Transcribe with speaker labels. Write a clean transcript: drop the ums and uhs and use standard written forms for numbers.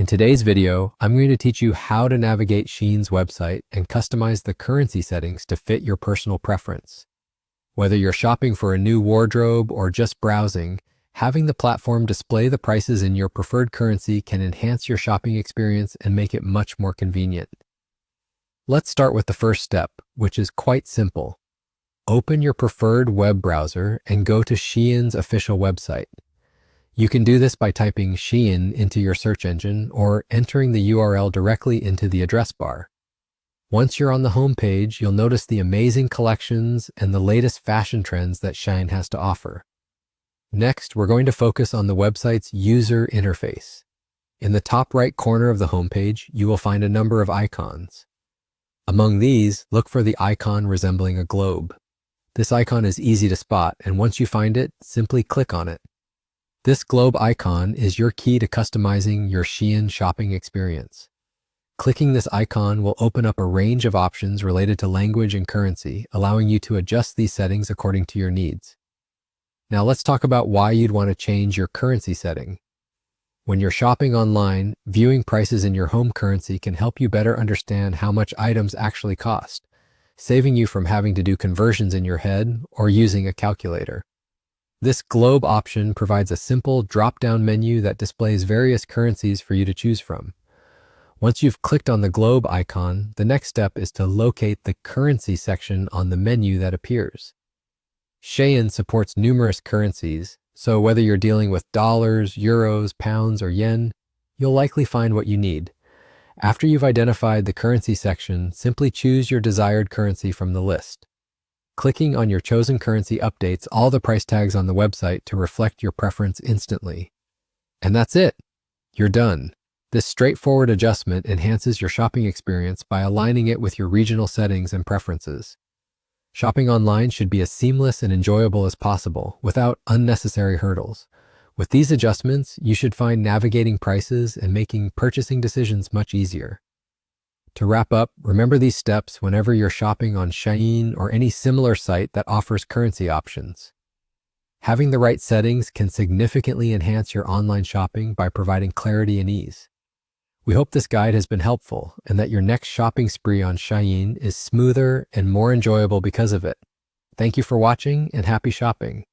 Speaker 1: In today's video, I'm going to teach you how to navigate Shein's website and customize the currency settings to fit your personal preference. Whether you're shopping for a new wardrobe or just browsing, having the platform display the prices in your preferred currency can enhance your shopping experience and make it much more convenient. Let's start with the first step, which is quite simple. Open your preferred web browser and go to Shein's official website. You can do this by typing Shein into your search engine or entering the URL directly into the address bar. Once you're on the home page, you'll notice the amazing collections and the latest fashion trends that Shein has to offer. Next, we're going to focus on the website's user interface. In the top right corner of the homepage, you will find a number of icons. Among these, look for the icon resembling a globe. This icon is easy to spot, and once you find it, simply click on it. This globe icon is your key to customizing your Shein shopping experience. Clicking this icon will open up a range of options related to language and currency, allowing you to adjust these settings according to your needs. Now let's talk about why you'd want to change your currency setting. When you're shopping online, viewing prices in your home currency can help you better understand how much items actually cost, saving you from having to do conversions in your head or using a calculator. This globe option provides a simple drop-down menu that displays various currencies for you to choose from. Once you've clicked on the globe icon, the next step is to locate the currency section on the menu that appears. Shein supports numerous currencies, so whether you're dealing with dollars, euros, pounds, or yen, you'll likely find what you need. After you've identified the currency section, simply choose your desired currency from the list. Clicking on your chosen currency updates all the price tags on the website to reflect your preference instantly. And that's it. You're done. This straightforward adjustment enhances your shopping experience by aligning it with your regional settings and preferences. Shopping online should be as seamless and enjoyable as possible, without unnecessary hurdles. With these adjustments, you should find navigating prices and making purchasing decisions much easier. To wrap up, remember these steps whenever you're shopping on Shein or any similar site that offers currency options. Having the right settings can significantly enhance your online shopping by providing clarity and ease. We hope this guide has been helpful and that your next shopping spree on Shein is smoother and more enjoyable because of it. Thank you for watching and happy shopping.